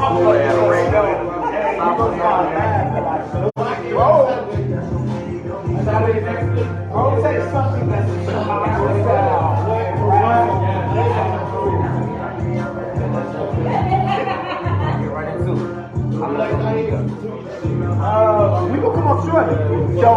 Bro, take something that's a Chicago we gonna come up short. So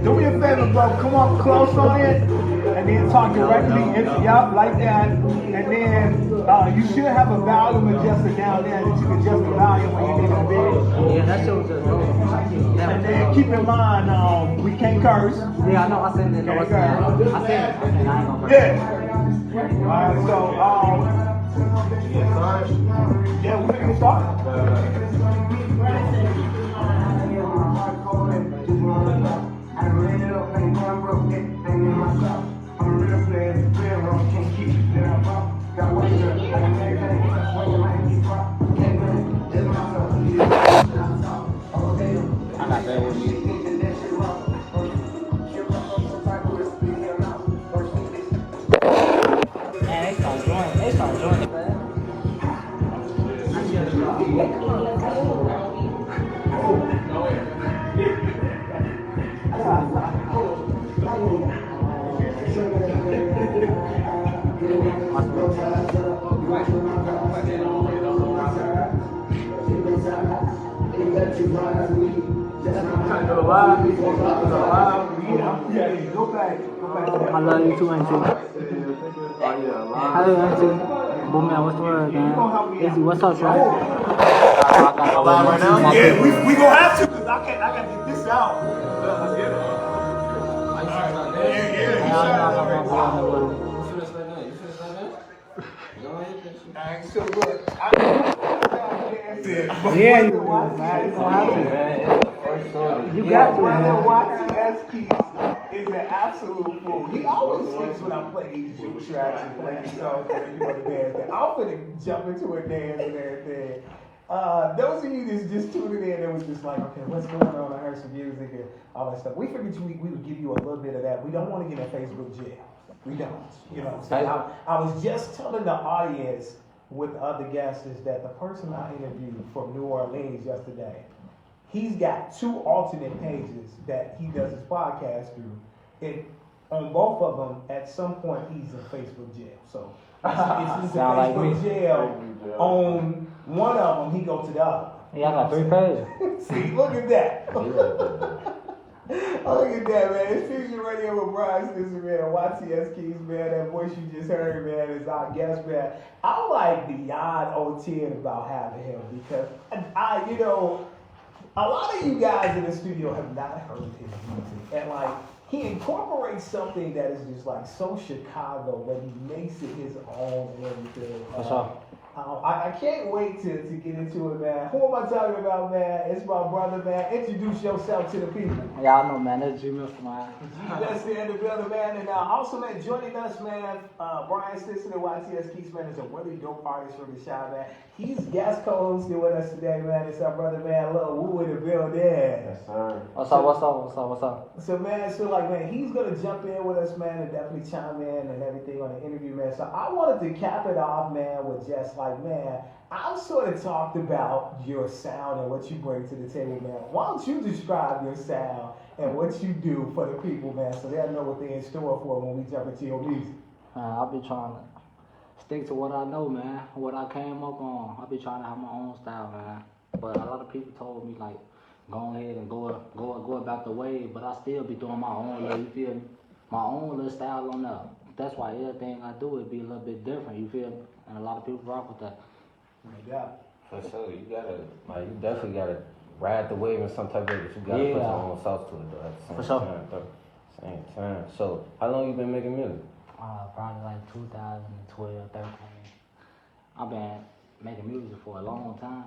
do me a favor, bro. Come up close on it, and then talk directly into y'all like that. And then you should have a volume adjuster down there that you can adjust the volume when you need it big. Yeah, that shows us. And then keep in mind, we can't curse. Yeah, I know. I said it. I said it. I ain't gonna curse. Yeah. All right. So yeah, we're gonna start. I love you too, Auntie. Hello, Auntie. Boom, man, what's the word, man? Izzy, what's up, bro? Live right now? Yeah, we gonna have to, because I gotta get this out. Let's get it. I ain't so good. Yeah, you gonna have to, man. You got to, man. YTS Keys is an absolute fool. He always sleeps when I play these juke tracks and play these songs and the dance. I'm gonna jump into a dance and everything. Those of you that's just tuning in, it was just like, okay, what's going on? I heard some music and all that stuff. We figured we would give you a little bit of that. We don't want to get in Facebook jail. We don't. You know what I'm saying? I was just telling the audience with other guests is that the person I interviewed from New Orleans yesterday, he's got 2 alternate pages that he does his podcast through. And on both of them, at some point, he's in Facebook jail. So it's Facebook jail. On one of them, he goes to the other. Yeah, I got 3 pages. See, look at that. Look at that, man. It's Fusion Radio with Brian Stisson, man. YTS Keys, man. That voice you just heard, man, is our guest, man. I'm like beyond OT about having him because a lot of you guys in the studio have not heard his music. And like, he incorporates something that is just like so Chicago, but he makes it his own and everything. What's up? I can't wait to get into it, man. Who am I talking about, man? It's my brother, man. Introduce yourself to the people. Yeah, I know, man. That's Jimmy from my That's the end of the building, man. And also, man, joining us, man, Brian Stisson and YTS Keys, man, is a really dope artist from the shop, man. He's guest co-hosting with us today, man. It's our brother, man, Lil Woo in the building. Yes, sir. What's up? So, man, like, he's going to jump in with us, man, and definitely chime in and everything on the interview, man. So I wanted to cap it off, man, with just like, man, I've sort of talked about your sound and what you bring to the table, man. Why don't you describe your sound and what you do for the people, man, so they'll know what they're in store for when we jump into your music? I'll be trying to stick to what I know, man, what I came up on. I'll be trying to have my own style, man. But a lot of people told me, like, go ahead and go about the way, but I still be doing my own little, you feel me? My own little style on that. That's why everything I do, it be a little bit different, you feel me? And a lot of people rock with that. Yeah. For sure, you definitely gotta ride the wave in some type of way, but you gotta put your own sauce to it though at the same time. Same time. So, how long you been making music? Probably like 2012, 13. I've been making music for a long time,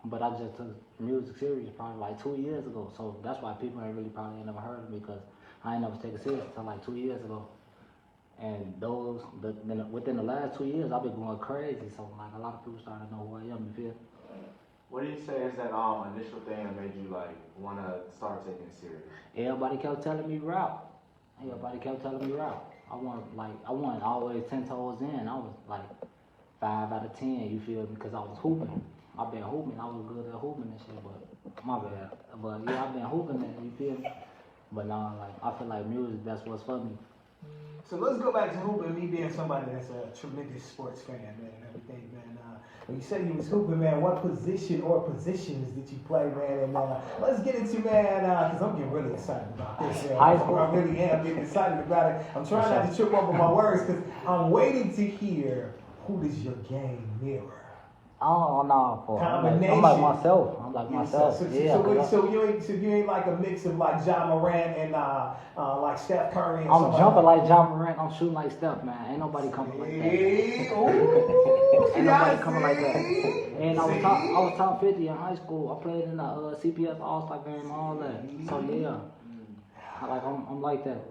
but I just took music serious probably like 2 years ago. So that's why people ain't really probably never heard of me because I ain't never taken it serious until like 2 years ago. And within the last 2 years, I've been going crazy. So like a lot of people started to know who I am. You feel? What do you say is that initial thing that made you like want to start taking it serious? Everybody kept telling me route. I wasn't always 10 toes in. I was like 5 out of 10. You feel me? Because I was hooping. I've been hooping. I was good at hooping and shit, but my bad. But yeah, I've been hooping it. You feel me? But now, like, I feel like music, that's what's for me. So let's go back to hooping. Me being somebody that's a tremendous sports fan, man, and everything, man. When you said you was hooping, man, what position or positions did you play, man? And let's get into, man, because I'm getting really excited about this, man. High school. I really am getting excited about it. I'm trying not to trip over my words because I'm waiting to hear who does your game mirror. Oh no, for I'm like myself. I'm like myself. So you ain't like a mix of like John Morant and like Steph Curry. And I'm jumping like John Morant. I'm shooting like Steph, man. Ain't nobody coming like that. Ain't nobody coming like that. And I was top 50 in high school. I played in the CPS All Star game, all that. So yeah, I'm like that.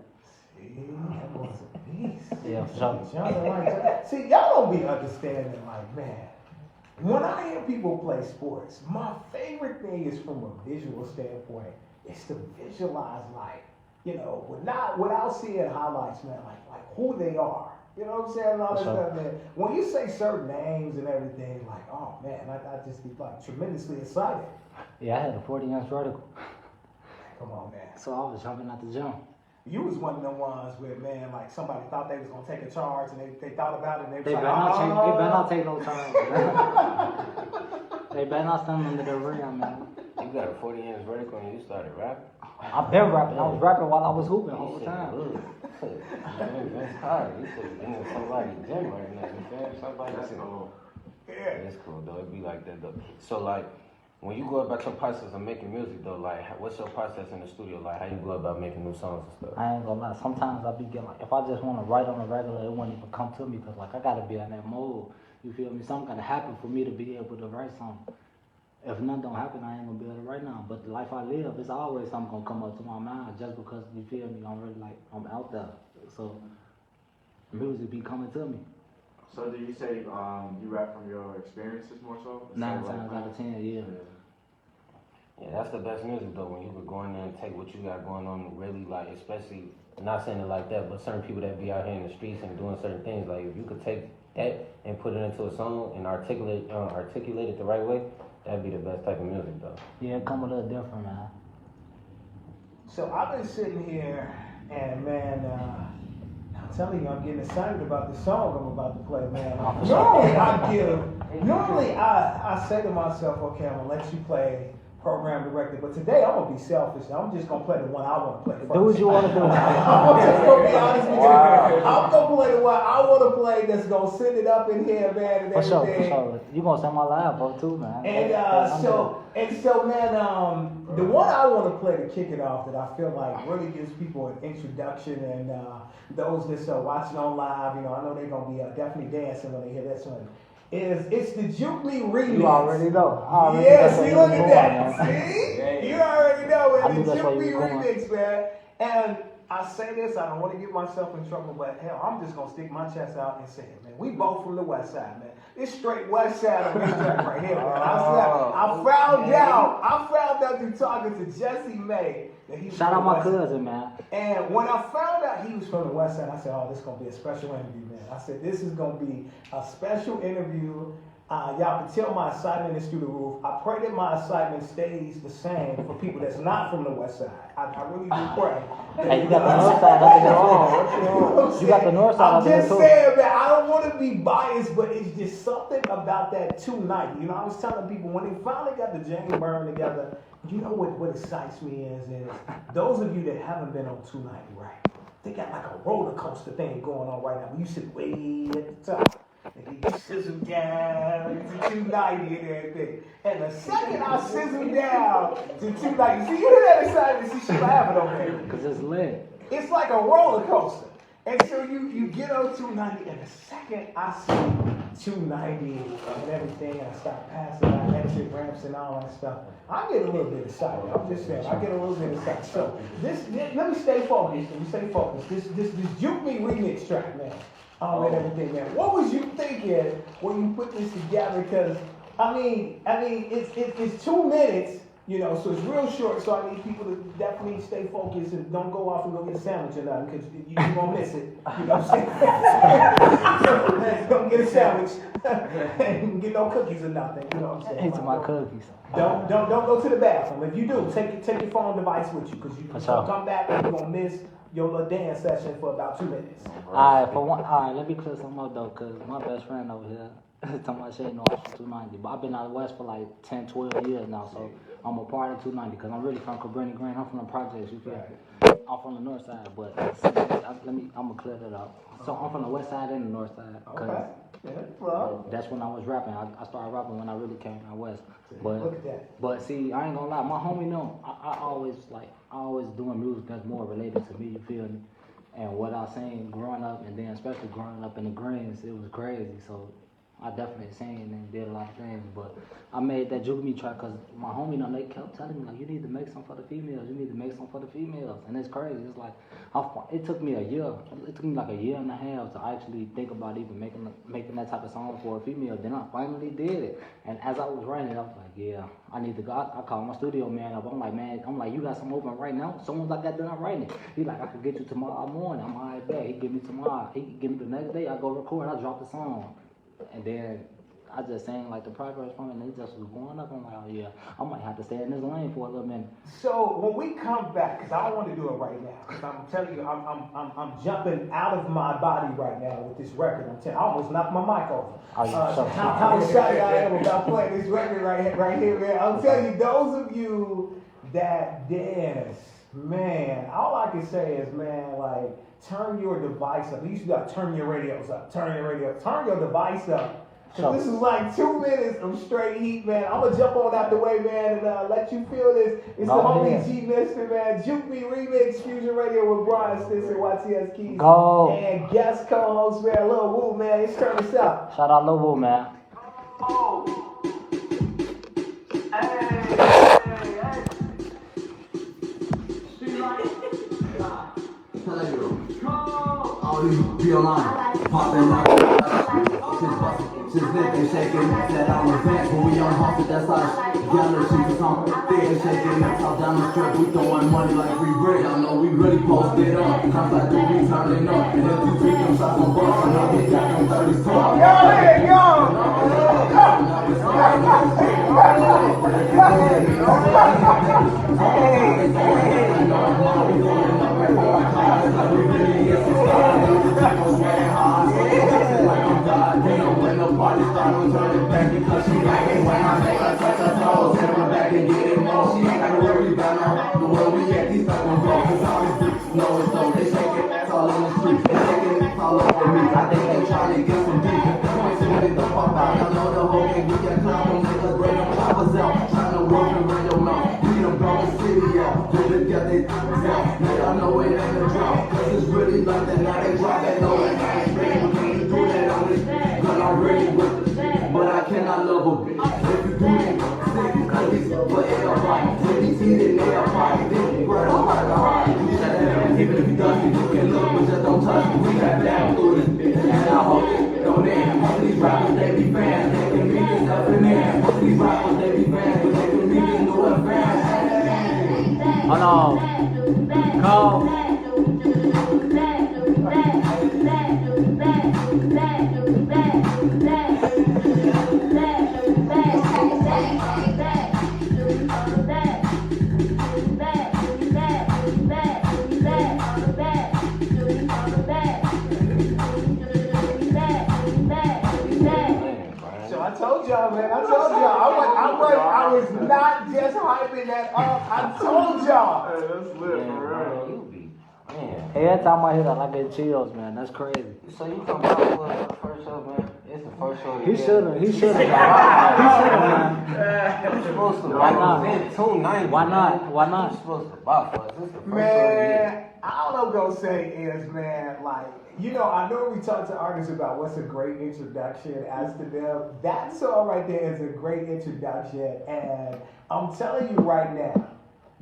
Yeah, for sure. See, y'all don't be understanding, like, man. When I hear people play sports, my favorite thing is from a visual standpoint. It's to visualize, like, you know, without seeing highlights, man, like who they are. You know what I'm saying? And all that stuff, man. When you say certain names and everything, like, oh man, I just be like tremendously excited. Yeah, I had a 40-inch vertical. Come on, man. So I was jumping out the gym. You was one of them ones where, man, like somebody thought they was gonna take a charge and they thought about it and they better not take no charge. They better not stand under the rim, man. You got a 40-inch vertical and you started rapping? I've been rapping. I was rapping while I was hooping the whole time. That's hard. You should be in somebody's gym right now. You feel somebody? That's cool. Yeah. It's cool though. It be like that though. So like, when you go about your process of making music though, like what's your process in the studio? Like how you go about making new songs and stuff? I ain't gonna lie. Sometimes I be getting like, if I just want to write on a regular, it won't even come to me because like I gotta be in that mode. You feel me? Something gotta happen for me to be able to write something. If nothing don't happen, I ain't gonna be able to write now. But the life I live, it's always something gonna come up to my mind just because you feel me. I'm really like I'm out there, so music be coming to me. So do you say you rap from your experiences more so? 9 times out of 10, yeah. Yeah, that's the best music though, when you could go in there and take what you got going on, really like, especially, not saying it like that, but certain people that be out here in the streets and doing certain things, like if you could take that and put it into a song and articulate it the right way, that'd be the best type of music though. Yeah, it come a little different, man. So I've been sitting here and man, I'm telling you, I'm getting excited about the song I'm about to play, man. Normally I say to myself, okay, I'm gonna let you play program directed, but today I'm gonna be selfish. I'm just gonna play the one I want to play first. Do what you want to do. I'm just gonna be honest with you. I'm gonna play the one I want to play that's gonna send it up in here, man, and for everything. Sure. You gonna send my live vote too, man. And so, man, the one I want to play to kick it off that I feel like really gives people an introduction, and those that's watching on live, you know, I know they're gonna be definitely dancing when they hear this one. It's the Juke Me remix. You already know. See, look at that. See? You already know, man. The Juke Me remix, man. And I say this, I don't want to get myself in trouble, but hell, I'm just going to stick my chest out and say it, man. We both from the West Side, man. It's straight West Side of this track right here, man. I found out through talking to Jesse May that he was Shout out my cousin, man. And when I found out he was from the West Side, I said, oh, this is going to be a special interview, man. I said, this is going to be a special interview. Y'all can tell my excitement is through the roof. I pray that my excitement stays the same for people that's not from the West Side. I really do pray. Hey, you got the North Side under there too. You got the North Side under there too. I'm just saying, man, I don't want to be biased, but it's just something about that 290. You know, I was telling people when they finally got the James Byrne together, you know what excites me is those of you that haven't been on 290, right? They got like a roller coaster thing going on right now. You sit way at the top. And you sizzle down to 290 and everything. And the second I sizzle down to 290, see, you hear that excitement? See, she laughing over there. Because it's lit. It's like a roller coaster. And so you get on 290, and the second I see 290 and everything, and I start passing out exit ramps and all that stuff, I get a little bit excited. I'm just saying, I get a little bit excited. So let me stay focused. This Juke Me remix track, man. And everything, man. What was you thinking when you put this together? Because I mean, it's 2 minutes, You know, so it's real short, so I need people to definitely stay focused and don't go off and go get a sandwich or nothing, because you're gonna miss it. You know what I'm saying? Don't get a sandwich and get no cookies or nothing. You know what I'm saying? Eat my cookies. Don't go to the bathroom. If you do, take your phone device with you, because you're gonna come back and you're gonna miss your little dance session for about 2 minutes. Alright, let me clear something up though, cause my best friend over here talking about shit, no, I'm 290. But I've been out west for like 10, 12 years now, so I'm a part of 290, cause I'm really from Cabrini Green. I'm from the projects, you feel me? I'm from the north side, but I'm gonna clear that up. So I'm from the west side and the north side, cause Okay. Yeah, well, that's when I was rapping. I started rapping when I really came out west. look at that. But see, I ain't gonna lie, my homie know I always doing music that's more related to me, you feel me? And what I seen growing up, and then especially growing up in the Greens, it was crazy. So I definitely sang and did a lot of things, but I made that Juke Me track because my homie, they kept telling me, like, you need to make something for the females, you need to make something for the females. And it's crazy, it's like, it took me like a year and a half to actually think about even making that type of song for a female. Then I finally did it. And as I was writing it, I was like, yeah, I need to go. I called my studio man up. I'm like, you got something open right now? As soon as I got done writing it, he like, I could get you tomorrow morning. I'm all right, back. He give me tomorrow. He give me the next day. I go record. I drop the song. And then I just sang like the progress from it, and it just was going up. I'm like, oh yeah, I might have to stay in this lane for a little minute. So when we come back, because I don't want to do it right now, because I'm telling you, I'm jumping out of my body right now with this record. I almost knocked my mic over. Oh, yeah, How excited I am about playing this record right here, man. I'll tell you, those of you that dance, man, all I can say is, man, like, turn your device up. At least you got to turn your radios up. Turn your device up. Cause this is like 2 minutes of straight heat, man. I'm gonna jump on out the way, man, and let you feel this. It's the homie G Mister, man. Juke Me Remix, Fusion Radio with Brian Stinson, YTS Keys. Go. And guest co-host, man, Lil Woo, man. Let's turn this up. Shout out Lil Woo, man. Oh. Hey. She like, Be online, popping like just lit, they shaking, said I'm a vet, but we on hustle, that's us. Galaxies is on thick, shaking, that's all down the strip, we throwing money like free bread. Y'all know we really posted up, comes like the we turning up, and if you take them shots on bus, I know we got them 30s talk. When the party start, I'm turning back because she like it when I make her touch her toes. Sit her back and get it more. She ain't gotta worry about no the world we at. These stuff gon' go. Cause all these bitches know it's dope. They shaking ass all on the street. They shaking ass all over me. I think they trying to get some deep. Points to get the fuck out. Y'all know the whole game. We got clown gon' make us break them choppers out. Trying to work and run your mouth. We done blow the city out. Put it together, they thumbs out. Now y'all know it ain't a drop. Cause it's really like that. Now they drop that low and I ain't ready. We can't do that on this. Cause I'm ready with it. But I cannot love a bitch. If you do that, sick, cause it's for everybody. If he's eating everybody, then you right on like a heart. You shut down. Even if you dusty, you can look, but just don't touch me. We got down through this bitch. And I hope it don't end. Most of these rappers, they be fans. They can beat this up in there. Most of these rappers, they be fans. But they can beat this new and fans. Hold on. Go. I told y'all, man. I told y'all. I was not just hyping that up. I told y'all. Hey, that's lit, for real. You be, man. Every time I hear that, I get chills, man. That's crazy. So you come out for the first show, man? It's the first show. He should've. He should've, man. You're supposed to Why not? represent 290. Why not? Why not? You're supposed to buy for us. This is the first show Man, all I'm gonna say is, man, like, you know, I know we talk to artists about what's a great introduction as to them. That song right there is a great introduction, and I'm telling you right now,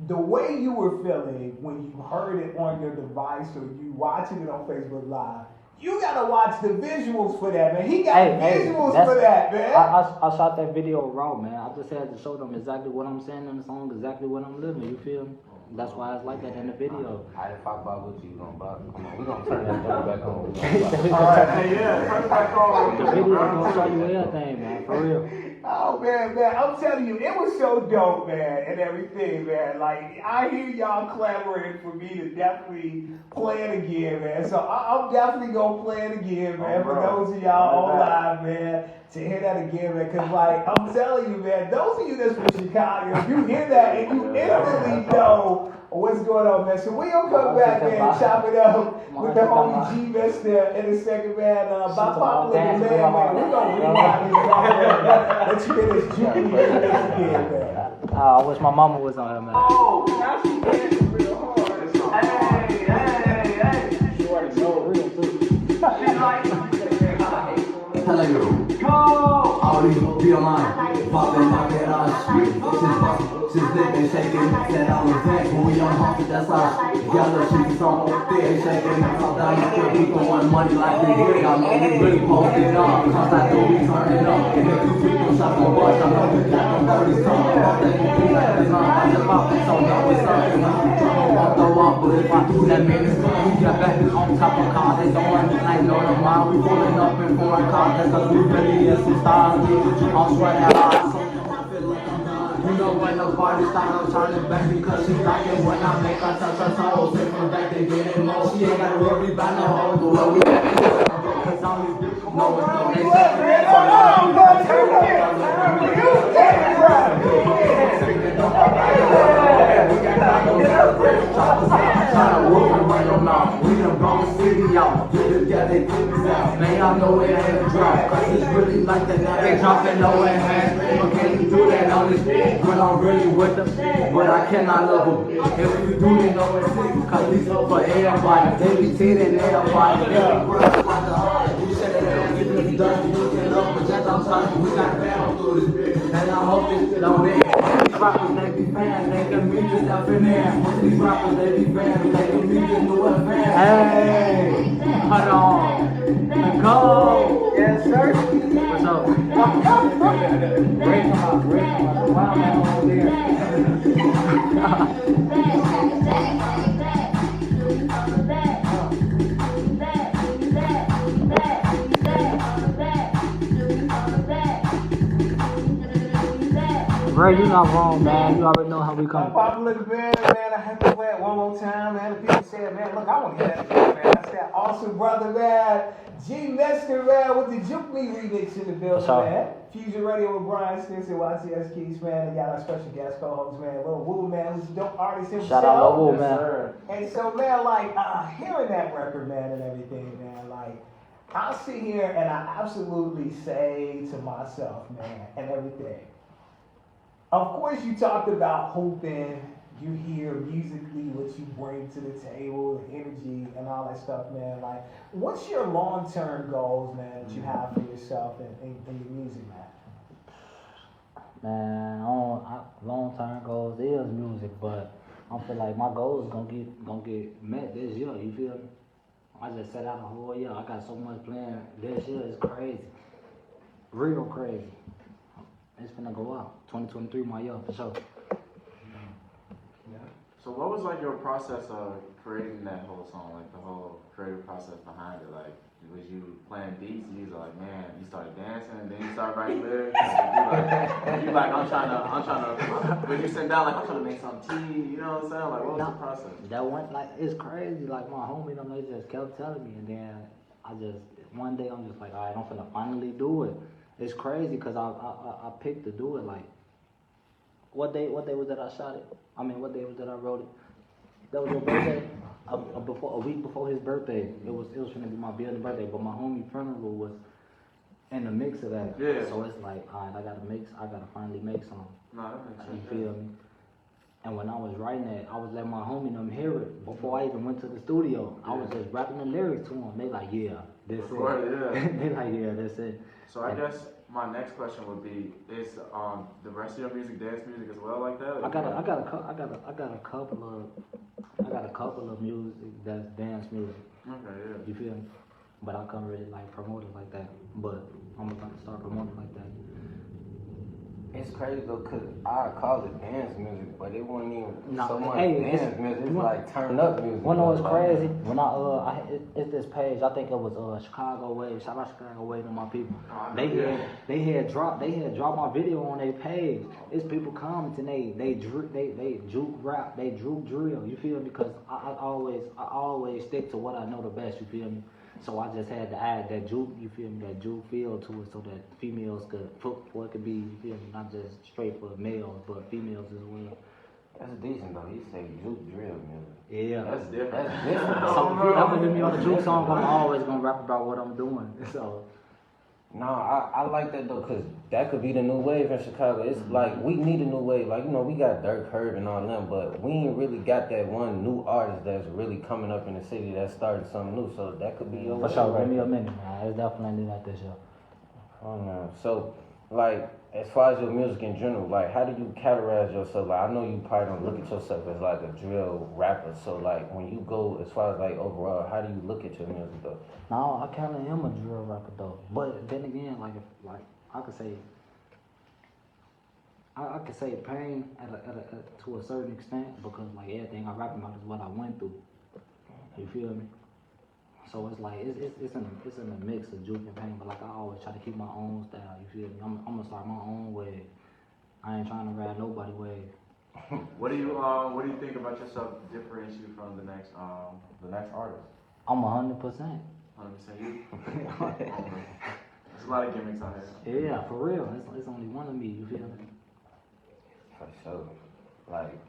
the way you were feeling when you heard it on your device or you watching it on Facebook Live, You gotta watch the visuals for that, man. He got Hey, visuals that's- for that, man. I shot that video raw, man. I just had to show them exactly what I'm saying in the song, exactly what I'm living. You feel me? That's why it's like that in the video. I didn't fuck about what you gonna buy. Come on, we gonna turn that thing back on. Alright, hey, yeah, turn it back on. The video gonna show you everything, man. For real. Oh man, I'm telling you, it was so dope, man, and everything, man. Like I hear y'all clamoring for me to definitely play it again, man. So I'm definitely gonna play it again, man. For those of y'all on live, man, to hear that again, man. Cause like I'm telling you, man, those of you that's from Chicago, you hear that and you instantly know what's going on, man. So we gonna come back, man, and chop it up with the homie G Mister in a second, man. By popular demand, man, we gonna rewind this back, man. Let you hear this Jubilee again, man. I wish my mama was on here, man. Oh, now she dancing real hard. Hey. She already know real too. She like, Hello, you. go. All these be online, popping like that on the street. She's living, shaking, said I was back when we on hustle, that's our yellow she's on there, shaking, top down, you still be throwing money like we did. I know we really posted up, cause I know we turning up. And if you people shop on watch, I know we got them 30 songs. I think you be like this, I just pop this on up with something. I won't throw up, but if I do that, man, it's good. We got back on top of cars, they throwing like no tomorrow. We pulling up in foreign cars, that's cause we really is some stars. I'm sweating hard. You know when the party start, I'm turning back because she like it when I make her touch her toes. Take her back, they get it more. She ain't gotta worry about no hoes, but what we got is only no it's no they we done gone the city out, get together, get this out. Man, y'all know it ain't a drop, cause it's really like that. Now they dropping low and hands, but can you do that on this? When I'm really with them, but I cannot love them. If you do, they know it's sick, cause these are for everybody. They be sitting everybody. Every breath like the heart. We said that we really dusty, we can love, but that's I'm sorry. We got down through this bitch, and I hope this shit on there. These rappers, they be fans, they can meet this up in there. These rappers, they be fans, they can meet this new fans. Hey, hold on. Go. Yes, sir. What's up? Great come out. Wow, man, over there. Bro, you not wrong, man. You already know how we come. Popular demand, man. I have to play it one more time, man. The people said, man, look, I want to hear that again, man. That's that awesome brother, man. G Mister, man, with the Juke Me remix in the building, man. Fusion Radio with Brian Stinson, YTS Keys, man. They got our special guest co-host, man. Lil Woo, man, who's a dope artist himself. Shout out Lil Woo, man. And so, man, like, hearing that record, man, and everything, man, like, I'll sit here and I absolutely say to myself, man, and everything. Of course, you talked about hooping. You hear musically what you bring to the table, the energy, and all that stuff, man. Like, what's your long-term goals, man, that you have for yourself and your music, man? Man, long term goals is music, but I feel like my goals gonna get met this year. You feel me? I just set out a whole year. I got so much planned this year. It's crazy, real crazy. It's gonna go up. 2023, my year for sure. So what was like your process of creating that whole song, like the whole creative process behind it? Like, was you playing beats and you was like, man, you started dancing and then you started writing lyrics? You like, I'm trying to, when you sit down, like, I'm trying to make some tea, you know what I'm saying? Like, what was the process? That went like, it's crazy. Like my homie, them, they just kept telling me, and then one day I'm just like, all right, I'm finna finally do it. It's crazy because I picked to do it. Like, what day was that I shot it? I mean, what day was that I wrote it? That was your birthday. A week before his birthday. It was gonna be my building birthday, but my homie Primival was in the mix of that. Yeah. So it's like, all right, I gotta finally make something. No, that makes You sense. feel me? And when I was writing it, I was letting my homie them hear it before I even went to the studio. I was just rapping the lyrics to them. They like, yeah, that's it. Right, yeah. They like, yeah, that's it. So I guess my next question would be: is the rest of your music dance music as well like that? I got a couple of music that's dance music. Okay, yeah. You feel me? but I couldn't really like promote it like that. But I'm about to start promoting like that. It's crazy though, cause I call it dance music, but it wasn't even Nah, so much hey, dance it's- music. It's you want- like turn up music. Well, no, it's Like, crazy. When it's this page. I think it was Chicago Wave. Shout out Chicago Wave to my people. They had dropped my video on their page. It's people commenting. They juke rap. They juke drill. You feel me? Because I always stick to what I know the best. You feel me? So I just had to add that juke. You feel me? That juke feel to it, so that females could for it could be. You feel me? Not just straight for males, but females as well. That's decent though. He say juke drill music. Yeah. That's different. That's different. So if you ever hear me on a juke song, I'm always gonna rap about what I'm doing. So No, I like that though, cause that could be the new wave in Chicago. It's like we need a new wave. Like, you know, we got Dirk Herb and all them, but we ain't really got that one new artist that's really coming up in the city that started something new. So that could be your for wave sure, right give me a there. minute, man. It's definitely not this year. Oh no. So, like, as far as your music in general, like, how do you categorize yourself? Like, I know you probably don't look at yourself as like a drill rapper. So, like, when you go as far as like overall, how do you look at your music though? No, I kind of am a drill rapper though. But then again, like I could say, I could say pain to a certain extent because like everything I rap about is what I went through. You feel me? So it's like it's in a mix of juke and pain, but like I always try to keep my own style. You feel me? I'm gonna start my own wave. I ain't trying to ride nobody wave. What do you think about yourself differentiates you from the next artist? I'm 100%. 100% you. There's a lot of gimmicks on here. Yeah, for real. It's only one of me. You feel me? For sure. Like,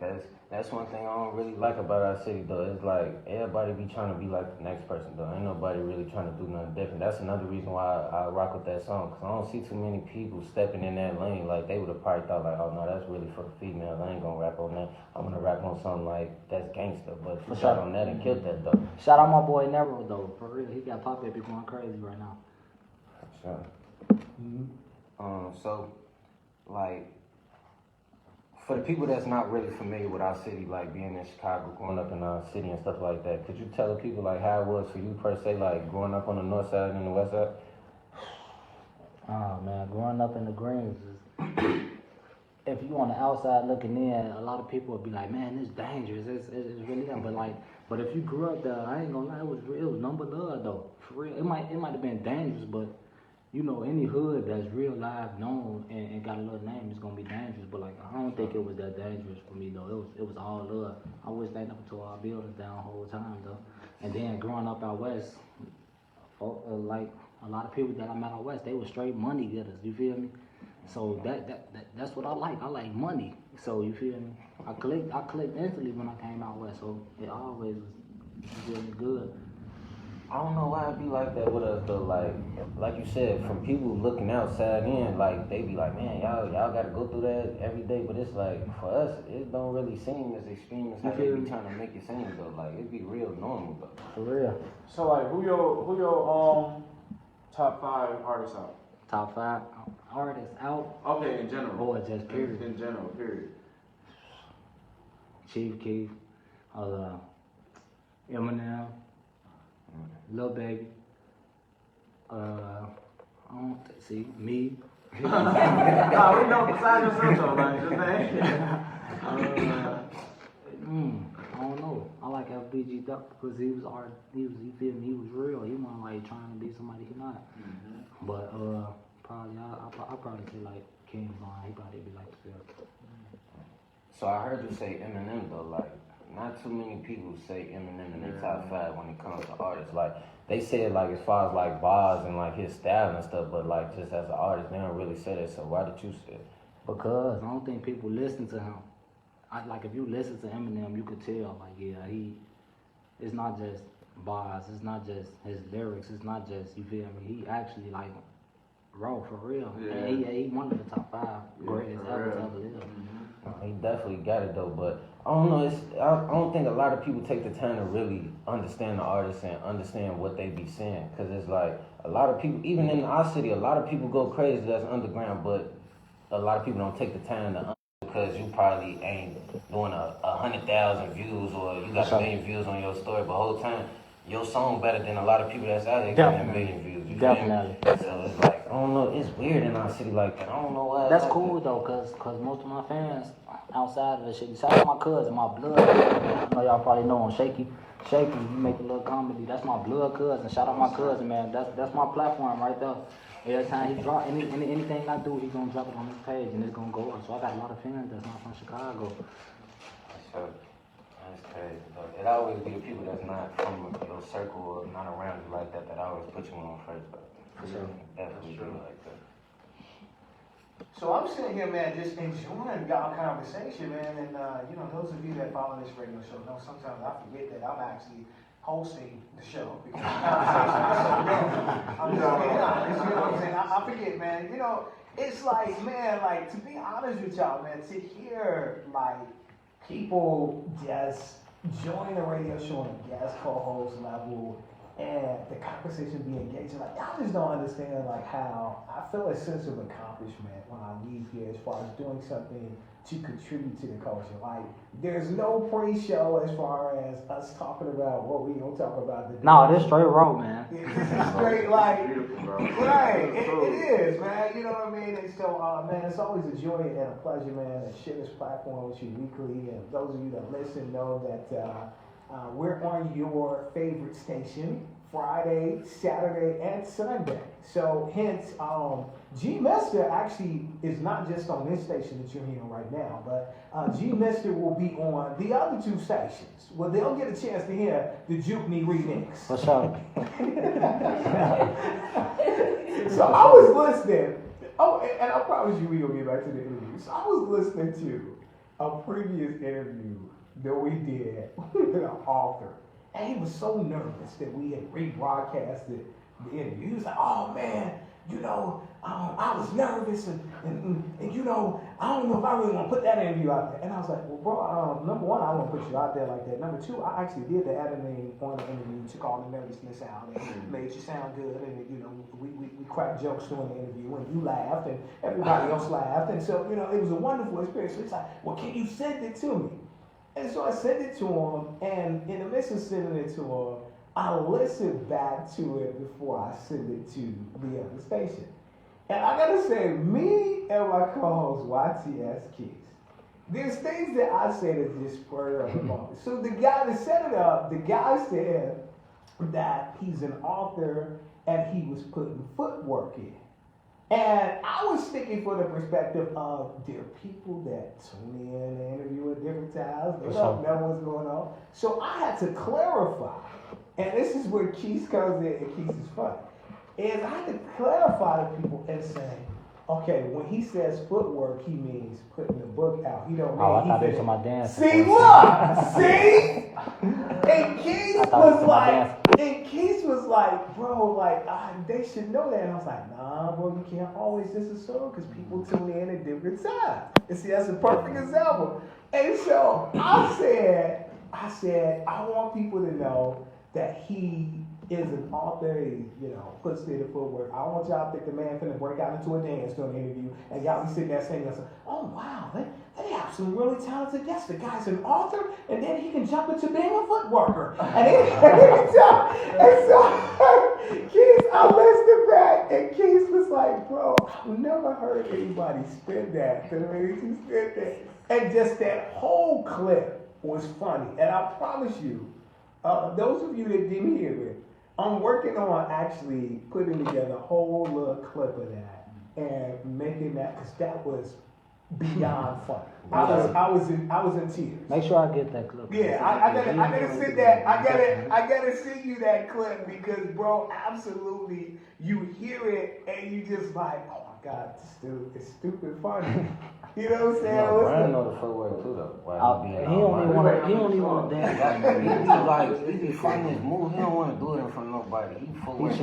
that's one thing I don't really like about our city though. It's like everybody be trying to be like the next person though. Ain't nobody really trying to do nothing different. That's another reason why I rock with that song, cause I don't see too many people stepping in that lane. Like, they would have probably thought like, oh no, that's really for the females. I ain't gonna rap on that. I'm gonna rap on something like that's gangster. But you For got sure. on that and killed that though. Shout out my boy Nero though. For real, he got Pop Baby going crazy right now. For sure. So, like, for the people that's not really familiar with our city, like being in Chicago, growing up in our city and stuff like that, could you tell the people like how it was for you per se, like growing up on the north side and the west side? Oh man, growing up in the Greens is if you on the outside looking in, a lot of people would be like, man, it's dangerous. It's really that. But if you grew up there, I ain't gonna lie, it was nothing but love though. For real, it might have been dangerous, but you know, any hood that's real live known and got a little name is gonna be dangerous. But like, I don't think it was that dangerous for me though. It was all love. I wish they never tore our buildings down the whole time though. And then growing up out west, like a lot of people that I met out west, they were straight money getters. You feel me? So that's what I like. I like money. So you feel me? I collect instantly when I came out west. So it always was really good. I don't know why it be like that with us though. Like you said, from people looking outside in, like they be like, man, y'all gotta go through that every day. But it's like for us, it don't really seem as extreme as how they be trying to make it seem though. Like it be real normal though. For real. So like, who your top 5 artists out? Top 5 artists out. Okay, in general. Or just period. In general, period. Chief Keef, Eminem, Lil Baby, I don't see me. Nah, we know besides yourself though, like just name. I don't know. I like FBG Duck because he was art. You feel me? He was real. He wasn't like trying to be somebody he not. But probably I probably say like King Von. He probably be like the fifth. So I heard you say Eminem though. Like not too many people say Eminem in their top 5 when it comes to artists. Like they say it like as far as like bars and like his style and stuff, but like just as an artist, they don't really say that. So why did you say it? Because I don't think people listen to him. Like if you listen to Eminem, you could tell like it's not just bars, it's not just his lyrics, it's not just, you feel me, he actually like raw for real. Yeah. And he one of the top 5 greatest for ever real. to ever live. He definitely got it though, but I don't know. I don't think a lot of people take the time to really understand the artist and understand what they be saying. Cause it's like a lot of people, even in our city, a lot of people go crazy that's underground, but a lot of people don't take the time to because you probably ain't doing 100,000 views or you got a million views on your story, but whole time your song better than a lot of people that's out there getting a million views. You Definitely. feel me? So it's like, I don't know, it's weird in our city like that. I don't know why. That's it's like cool that. though, cause most of my fans outside of the shit. Shout out to my cousin, my blood. I know y'all probably know him, Shaky. Shaky, you make a little comedy. That's my blood cousin. Shout out my cousin, man. That's my platform right there. Every time he drop anything I do, he gonna drop it on his page and it's gonna go up. So I got a lot of fans that's not from Chicago. So, that's crazy. Though. It always be the people that's not from your circle or not around you like that always put you on first. But For sure. Definitely do like that. So I'm sitting here, man, just enjoying y'all conversation, man. And, you know, those of you that follow this radio show know sometimes I forget that I'm actually hosting the show because the conversation is so good. I'm just being honest, you know what I'm saying? I forget, man. You know, it's like, man, like, to be honest with y'all, man, to hear, like, people just join the radio show on a guest co-host level and the conversation be engaging. Like, y'all just don't understand, like, how I feel a sense of accomplishment when I leave here as far as doing something to contribute to the culture. Like, there's no pre-show as far as us talking about what we gonna talk about today. No, this straight raw, man. This is straight, like, Beautiful, bro. right, it is, man, you know what I mean? And so, man, it's always a joy and a pleasure, man, to share this platform with you weekly. And those of you that listen know that we're on your favorite station Friday, Saturday, and Sunday. So hence, G Mister actually is not just on this station that you're hearing right now, but G Mister will be on the other two stations. Well, they'll get a chance to hear the Jukney remix. For sure. So I was listening. Oh, and I promise you we gonna get back to the interview. So I was listening to a previous interview that we did with an author. And he was so nervous that we had rebroadcasted the interview. He was like, oh man, you know, I was nervous and you know, I don't know if I really want to put that interview out there. And I was like, well, bro, number one, I don't want to put you out there like that. Number two, I actually did the editing on the interview, took all the nervousness out and made you sound good. And, you know, we cracked jokes during the interview and you laughed and everybody else laughed. And so, you know, it was a wonderful experience. So he's like, well, can you send it to me? And so I sent it to him, and in the midst of sending it to him, I listened back to it before I sent it to the other station. And I gotta say, me and my co-host YTS Keys, there's things that I say that just spur up the moment. So the guy that set it up, the guy said that he's an author and he was putting footwork in. And I was thinking for the perspective of there are people that tune in and interview at different times. They don't know what's going on. So I had to clarify. And this is where Keith comes in, and Keith is funny. And I had to clarify to people and say, okay, when he says footwork, he means putting the book out. He don't mean I thought it was my dance. See, look! See? And Keith was like, bro, like, they should know that. And I was like, nah, bro, you can't always just assume because people tune in at different times. And see, that's a perfect example. And so I said, I want people to know that he is an author, he, you know, puts in the footwork. I don't want y'all to think the man finna break out into a dance during the interview and y'all be sitting there saying, oh wow, they have some really talented guests. The guy's an author and then he can jump into being a footworker. And so Keith, I listened back and Keith was like, bro, I've never heard anybody spin that the way he spin that. And just that whole clip was funny. And I promise you, those of you that didn't hear it, I'm working on actually putting together a whole little clip of that and making that, because that was beyond funny. I was in tears. Make sure I get that clip. Yeah, I gotta send that. I gotta send you that clip because, bro, absolutely, you hear it and you just like, oh my God, it's stupid funny. You know what I'm saying? No, Brian know the footwork too though. He don't even want to dance. He be fighting his move. He don't want to do it in front of nobody. He footwork. He's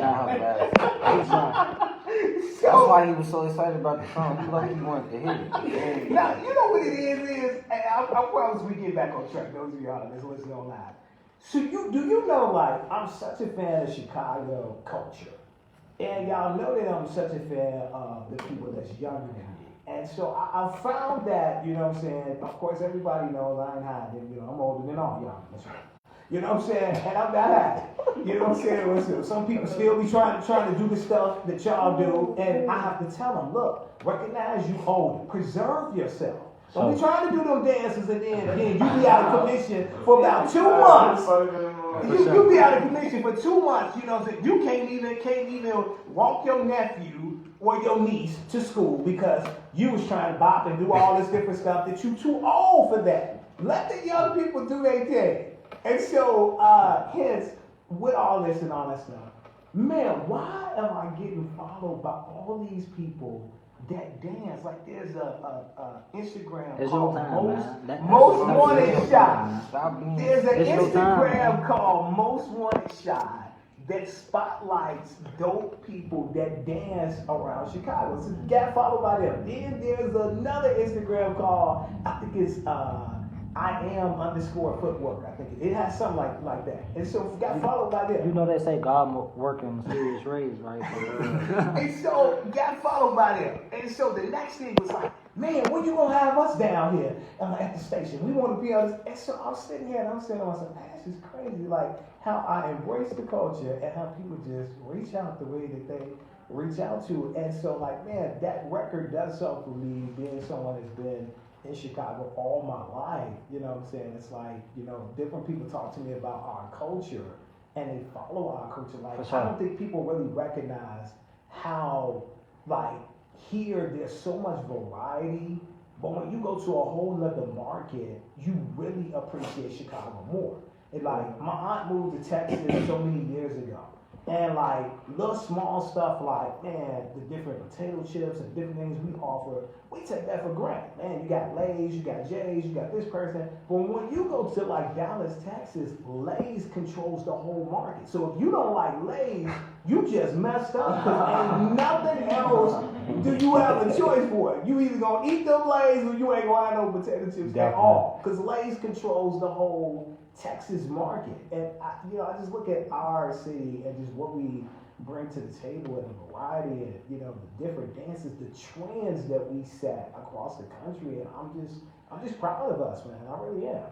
That's why he was so excited about the song. He like he wanted to hit it. Now, you know what it is I promise we get back on track, those of y'all that's listening on live. So do you know, like, I'm such a fan of Chicago culture. And y'all know that I'm such a fan of the people that's younger than me. And so I found that, you know what I'm saying, of course everybody knows I ain't hiding, you know, I'm older than all y'all. That's right. You know what I'm saying? And I'm not happy. You know what I'm saying? Listen, some people still be trying to do the stuff that y'all do, and I have to tell them, look, recognize you older, preserve yourself. Don't be trying to do them dances and then you be out of commission for about 2 months. You be out of commission for 2 months. You know what I'm saying? You can't even walk your nephew or your niece to school because you was trying to bop and do all this different stuff that you too old for that. Let the young people do their thing. And so, hence, with all this and all that stuff, man, why am I getting followed by all these people that dance? Like there's a Instagram It's called your time, man. Most Wanted Shot. Stop being. There's an It's your Instagram time. called Most Wanted Shot that spotlights dope people that dance around Chicago. So you got followed by them. Then there's another Instagram called, I think it's I am _ footwork. I think it has something like that. And so got followed by them. You know they say God work in mysterious ways, right? And so got followed by them. And so the next thing was like, man, when you gonna have us down here at the station? We want to be on this. And so I was sitting here and I'm saying to myself, man, this is crazy. Like how I embrace the culture and how people just reach out the way that they reach out to. And so like, man, that record does something for me, being someone that's been in Chicago all my life. You know what I'm saying? It's like, you know, different people talk to me about our culture and they follow our culture. Like, For sure. I don't think people really recognize how, like, here there's so much variety, but when you go to a whole nother market, you really appreciate Chicago more. And like, my aunt moved to Texas so many years ago. And like little small stuff like, man, the different potato chips and different things we offer, we take that for granted. Man, you got Lay's, you got Jay's, you got this person. But when you go to like Dallas, Texas, Lay's controls the whole market. So if you don't like Lay's, you just messed up because ain't nothing else do you have a choice for. You either gonna eat them Lay's or you ain't gonna have no potato chips at all. Because Lay's controls the whole Texas market. And I just look at our city and just what we bring to the table and the variety and the different dances, the trends that we set across the country, and I'm just proud of us, man. I really am.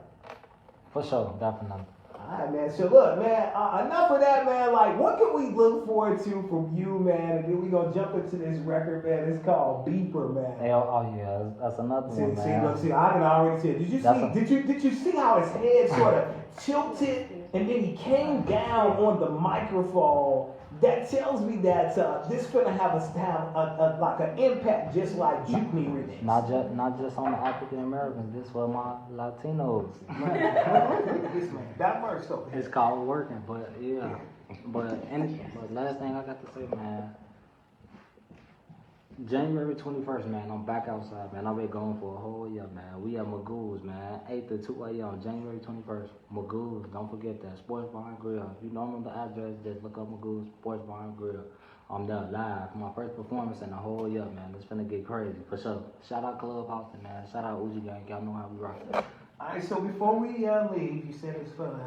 For sure, definitely. Alright, man. So look, man, enough of that, man. Like, what can we look forward to from you, man? And then we gonna jump into this record, man. It's called Beeper, man. Hey, oh yeah, that's another one, man. See, I can already tell. Did you see how his head sort of tilted and then he came down on the microphone? That tells me that this finna have like an impact, just like Juke Me remix. Not just on the African Americans. This for my Latinos. This man, that verse though. It's called working, but yeah. But last thing I got to say, man. January 21st, man, I'm back outside, man. I've been gone for a whole year, man. We at Magoo's, man. 8 to 2 a.m. January 21st. Magoo's, don't forget that. Sports Bar and Grill. If you don't know the address, just look up Magoo's Sports Bar and Grill. I'm there live. My first performance in the whole year, man. It's finna get crazy, for sure. Shout out Club Austin, man. Shout out Uzi Gang. Y'all know how we rock. Alright, so before we leave, you said it's for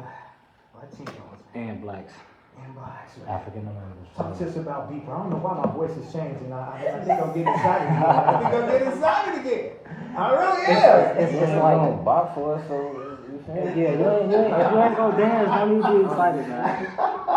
Latinos And blacks. and blacks. Right? African Americans. Talk to us about Beeper. I don't know why my voice is changing. I think I'm getting excited again. I think I'm getting excited again. I really am. It's like bop for us, so yeah, if you ain't gonna dance, don't need to be excited, man.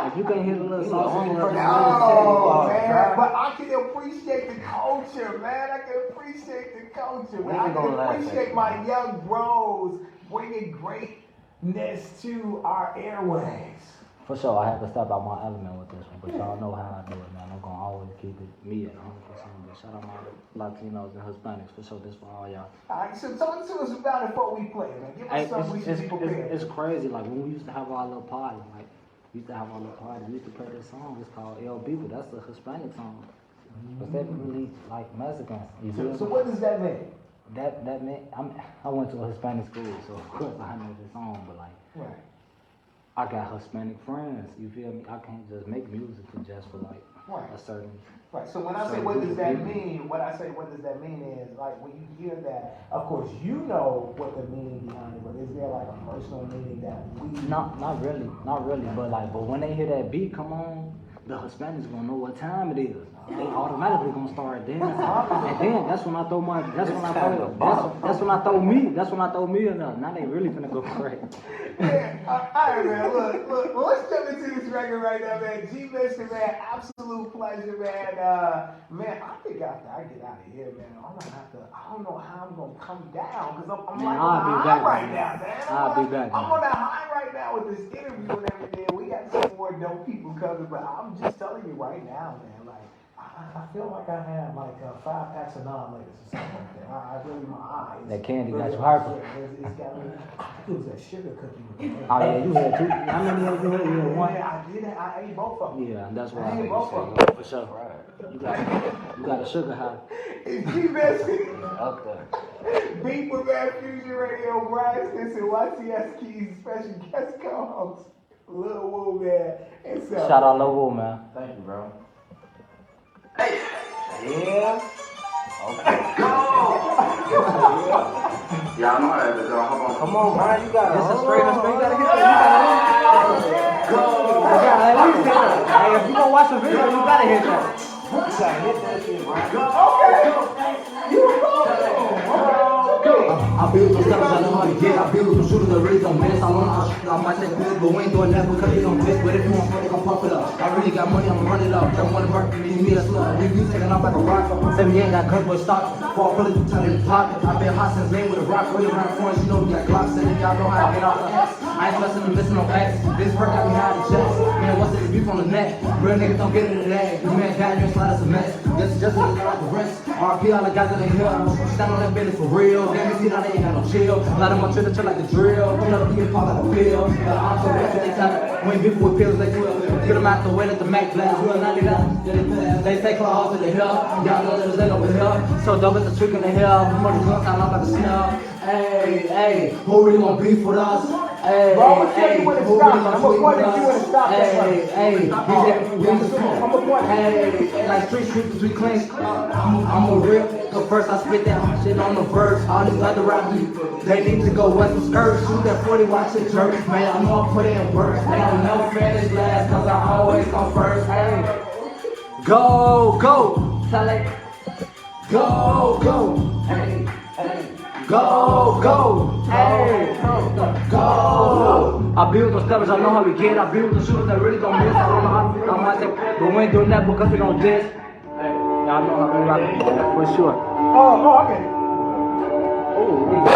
If you can't hit a little song, No, man, but I can appreciate the culture, man. I can appreciate the culture, man. I can appreciate my young bros bringing greatness to our airways. For sure, I have to step out my element with this one, but y'all know how I do it, man. I'm gonna always keep it me at 100%. But shout out my Latinos and Hispanics, for sure. This for all y'all. Alright, so talk to us about it before we play, man. Give us something we should be prepared. It's crazy. Like when we used to have our little party, we used to play this song. It's called El Beeper. That's a Hispanic song, specifically like Mexicans. You feel me? So what does that mean? That meant I went to a Hispanic school, so of course I know this song, but like. Right. I got Hispanic friends, you feel me? I can't just make music just for like a certain. Right. So when I say what does that mean, what I say what does that mean is like when you hear that, of course you know what the meaning behind it, but is there like a personal meaning that we Not really, but when they hear that beat come on, the Hispanics gonna know what time it is. they automatically gonna start dancing. And then that's when I throw my, that's when I throw me enough. Now they really finna go crazy. Man, alright, man. Look. Well, let's jump into this record right now, man. G Mister, man. Absolute pleasure, man. Man, I think after I get out of here, man, I'm gonna have to. I don't know how I'm gonna come down because I'm Man, like I'll on be the back, high right man. now, man. I'll be back, I'm man. on that high right now with this interview and everything. We got some more dope people coming, but I'm just telling you right now, man. Like, I feel like I had like 5 packs of non-laters or something like that. I really, my eyes. That candy got you hyper. It's got me. It was a sugar cookie with the Oh yeah, you had 2. How many of you had? You had 1? Yeah, I did. I ate both of them. Yeah, that's why I I ain't both of said, for sure. You got a sugar high. It's G-Messi. Up there. Beat with Mad Fusion Radio, Brian Stinson, YTS Keys, special guest co-host, Lil Woo, man. And so, Shout out Lil Woo, man. Thank you, bro. Yeah. Yeah, I know how that is, y'all. Hold on. Come on, Brian, you got it. It's a straight up, you gotta hit that. You gotta at least hit that. Hey, if you gonna watch the video, you gotta hit that. You gotta hit that shit, Brian. I build those steps, I know how to get. I build those shooters that really don't miss. I want to shoot, I might take pills, but we ain't doing that because they don't miss. But if you want money, come pump it up. I really got money, I'ma run it up. Don't want to work for me, a slut. We be taking off like a rock. Say we ain't got guns, but stock. Fall bullets, turn in the pocket. I been hot since lane with a rock. Way around corners, you know we got Glocks in it. Y'all know how to get off the X. I ain't stressing and missing no X. This perk got me high the chest. Man, what's it? Beef on the neck. Real niggas don't get into that. You man got your slide as a mess. Just like the rest. RP, all the guys in the hill. Stand on that business for real. Let me see how they ain't got no chill. A lot of my children like the drill. Come up here, pop like a pill. I'm so rich, they tell me. When people with pills, they do it. Get them out the way, let the Mac blast. Real 99. They say claws to the hill. Y'all know there's ain't over here. So double the trick in the hill. Come on, the gun sound like a snell. Hey, who really want beef with us? Hey, Bro, I'm gonna tell you when to who stop. really I'm want gonna beef point at you with when us? to stop. Hey, I'm gonna point at you. hey, like street shooters, we clean. I'm a real. Cause first I spit that shit on the verse. All these other rappers, they need to go west with skirts. Shoot that 40, watch it jerk. Man, I know I put in work. They don't never finish last, cause I always come first. Hey, go, tell it. Go, hey, go, hey, go. I build those steppers, I know how we get. I build the shooters that really don't miss. I don't know how I might take, but we ain't doing that because we don't diss. Hey, y'all know how we rock it, for sure. Oh, okay. Oh,